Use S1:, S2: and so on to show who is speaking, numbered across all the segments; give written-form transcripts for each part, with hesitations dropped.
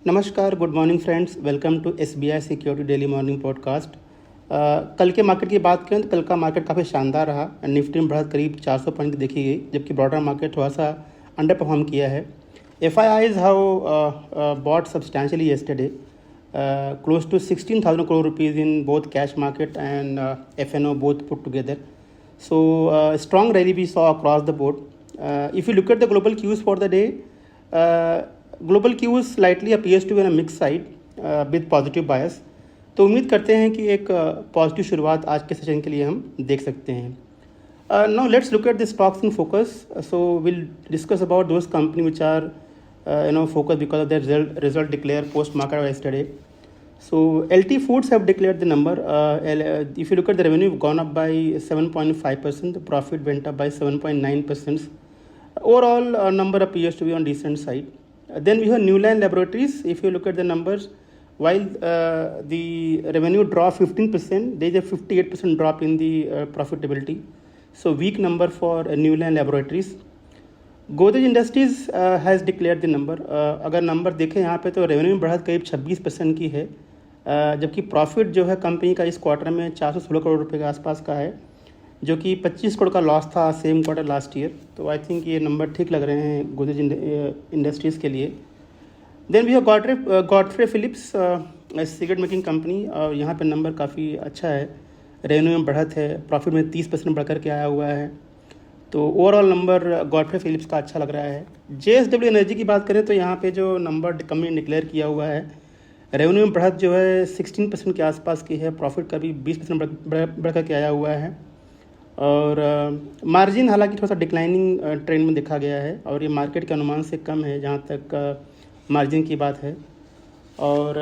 S1: नमस्कार, good morning friends. Welcome to SBI security daily morning podcast. कल के market की बात करें तो कल का मार्केट काफ़ी शानदार रहा। निफ्टी में बढ़त करीब 400 पॉइंट की देखी गई, जबकि ब्रॉडर मार्केट थोड़ा सा अंडर परफॉर्म किया है। FIIs have bought substantially yesterday, close to 16,000 crore rupees in both cash market and FNO both put together. So strong rally we saw across the board. If you look at the global cues for the day, global cues slightly appears to be on a mixed side with positive bias. तो उम्मीद करते हैं कि एक positive शुरुआत आज के session के लिए हम देख सकते हैं. Now let's look at the stocks in focus. So we'll discuss about those companies which are focused because of their result declared post market yesterday. So LT Foods have declared the number. If you look at the revenue, gone up by 7.5%. The profit went up by 7.9%. Overall number appears to be on decent side. Then we have Newland Laboratories. If you look at the numbers, while the revenue dropped 15%, there is a 58% drop in the profitability. So weak number for Newland Laboratories. Godrej Industries has declared the number. अगर number देखें यहाँ पे तो revenue में बढ़त करीब 26% की है, जबकि प्रॉफिट जो है कंपनी का इस क्वार्टर में 416 करोड़ रुपए के आसपास का है, जो कि 25 करोड़ का लॉस था सेम क्वार्टर लास्ट ईयर. तो आई थिंक ये नंबर ठीक लग रहे हैं गोदरेज इंडस्ट्रीज़ के लिए. Then we have Godfrey Phillips, cigarette making company, और यहाँ पे नंबर काफ़ी अच्छा है. रेवेन्यू में बढ़त है, प्रॉफिट में 30% बढ़ कर के आया हुआ है. तो ओवरऑल नंबर गॉडफ्रे फिलिप्स का अच्छा लग रहा है. JSW एनर्जी की बात करें तो यहाँ पे जो नंबर कंपनी ने डिक्लेयर किया हुआ है, रेवेन्यू में बढ़त जो है 16% के आसपास की है, प्रॉफिट का भी 20% बढ़ कर के आया हुआ है. और मार्जिन हालांकि थोड़ा सा डिक्लाइनिंग ट्रेंड में देखा गया है, और ये मार्केट के अनुमान से कम है जहाँ तक मार्जिन की बात है. और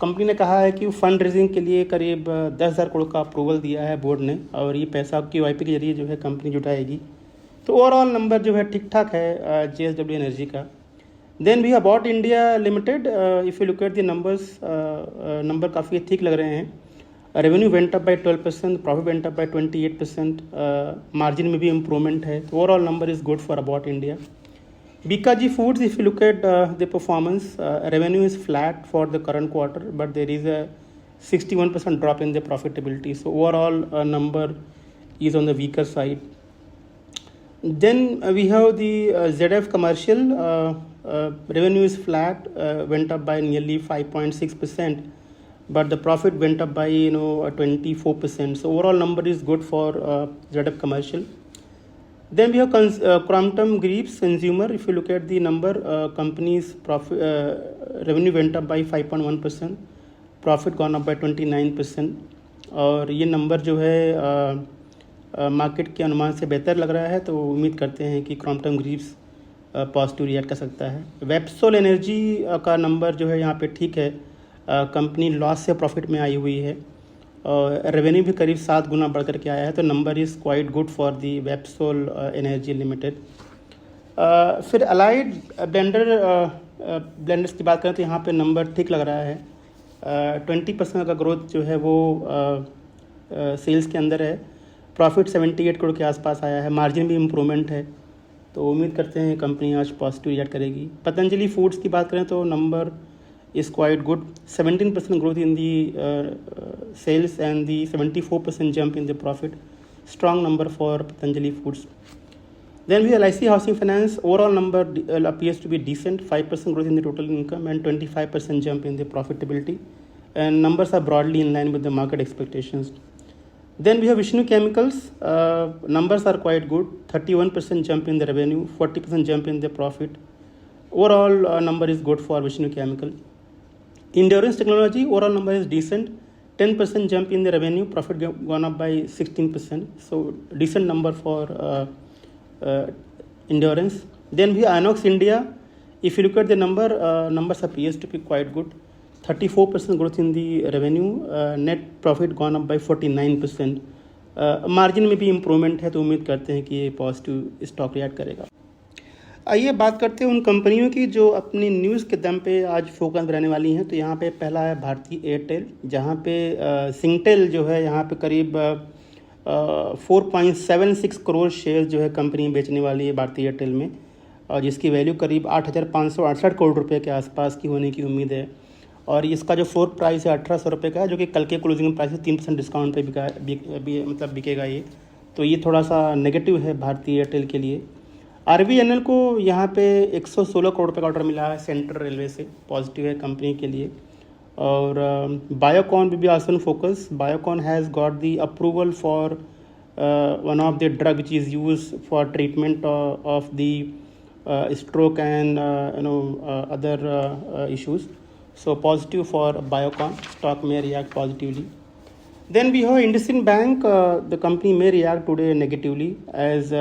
S1: कंपनी ने कहा है कि फंड रेजिंग के लिए करीब 10,000 करोड़ का अप्रूवल दिया है बोर्ड ने, और ये पैसा QIP के जरिए जो है कंपनी जुटाएगी. तो ओवरऑल नंबर जो है ठीक ठाक है JSW एनर्जी का. Then we have Bata India limited. If you look at the numbers, number काफ़ी ठीक लग रहे हैं. Revenue went up by 12%, profit went up by 28%, margin में भी इम्प्रूवमेंट है. तो overall number is good for about India. BKG Foods, if you look at the performance, revenue is flat for the current quarter, but there is a 61% drop in the profitability. So overall number is on the weaker side. Then we have the ZF Commercial. Revenue is flat, went up by nearly 5.6%, but the profit went up by 24%. So overall number is good for ZF Commercial. Then we have Crompton Greaves Consumer. If you look at the number, company's profit revenue went up by 5.1%, profit gone up by 29%. और ये number जो है market के अनुमान से बेहतर लग रहा है, तो उम्मीद करते हैं कि क्रॉम्पटन ग्रीव्स पॉजिटिव रिएक्ट कर सकता है. वेबसोल एनर्जी का नंबर जो है यहाँ पे ठीक है. कंपनी लॉस से प्रॉफिट में आई हुई है, और रेवेन्यू भी करीब 7 गुना बढ़ कर के आया है. तो number is quite good for the Websol energy limited. फिर अलाइड ब्लेंडर्स की बात करें तो यहाँ पे नंबर ठीक लग रहा है. 20% का ग्रोथ जो है वो सेल्स के अंदर है. प्रॉफिट 78 करोड़ के आसपास आया है, मार्जिन भी इम्प्रूवमेंट है. तो उम्मीद करते हैं कंपनी आज पॉजिटिव रिएक्ट करेगी. पतंजलि फूड्स की बात करें तो number is quite good. 17% growth in the sales and the 74% jump in the profit. Strong number for Patanjali Foods. Then we have LIC Housing Finance. Overall number appears to be decent. 5% growth in the total income and 25% jump in the profitability. And numbers are broadly in line with the market expectations. Then we have Vishnu Chemicals. Numbers are quite good. 31% jump in the revenue, 40% jump in the profit. Overall number is good for Vishnu Chemical. Endurance Technology, overall number is decent. 10% jump in the revenue, profit gone up by 16%. So decent number for Endurance. Then we have Inox India. If you look at the number, numbers appears to be quite good. 34% growth in the revenue, net profit gone up by 49%. Margin में भी improvement है, तो उम्मीद करते हैं कि ये positive stock react करेगा. आइए बात करते हैं उन कंपनियों की जो अपनी न्यूज़ के दम पे आज फोकस रहने वाली हैं. तो यहाँ पे पहला है भारती एयरटेल, जहाँ पे सिंगटेल जो है यहाँ पे करीब 4.76 करोड़ शेयर जो है कंपनी बेचने वाली है भारती एयरटेल में. और जिसकी वैल्यू करीब 8,568 करोड़ रुपए के आसपास की होने की उम्मीद है। और इसका जो फ्लोर प्राइस है 1800 रुपये का है, जो कि कल के क्लोजिंग प्राइस से 3% डिस्काउंट पे बिकेगा ये। तो ये थोड़ा सा नेगेटिव है भारतीय एयरटेल के लिए। आरबीएनएल को यहाँ पे 116 करोड़ रुपये का ऑर्डर मिला है सेंट्रल रेलवे से, पॉजिटिव है कंपनी के लिए। और बायोकॉन भी also in focus. Biocon has got the approval for one of the drug which is use for treatment of the stroke and other issues. So positive for Biocon, stock may react positively. Then we have IndusInd Bank. The company may react today negatively as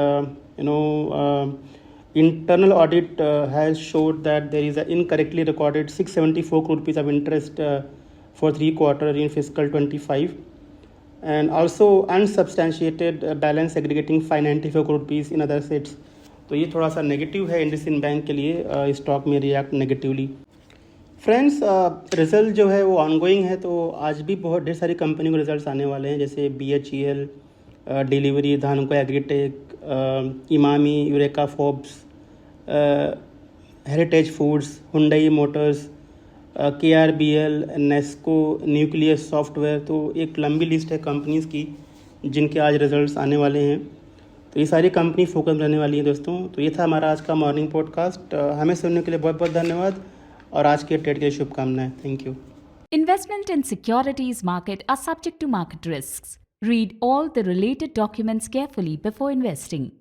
S1: internal audit has showed that there is an incorrectly recorded 674 crore rupees of interest for 3 quarters in fiscal 25, and also unsubstantiated balance aggregating 594 crore rupees in other assets. तो ये थोड़ा सा negative है IndusInd bank के लिए, stock में react negatively. Friends, result जो है वो ऑनगोइंग है, तो आज भी बहुत ढेर सारी कंपनियों के रिजल्ट्स आने वाले हैं, जैसे BHEL, delivery, Dhanuka agritech, Emami, eureka Forbes, heritage foods, Hyundai Motors, KRBL, Nesco, nucleus software. तो एक लंबी लिस्ट है कंपनीज़ की जिनके आज रिजल्ट्स आने वाले हैं। तो ये सारी कंपनी फोकस रहने वाली है दोस्तों। तो ये था हमारा आज का मॉर्निंग पॉडकास्ट। हमें सुनने के लिए बहुत बहुत धन्यवाद और आज के ट्रेड के लिए शुभकामनाएं। Thank you.
S2: Investment in securities market are subject to market risks. Read all the related documents carefully before investing.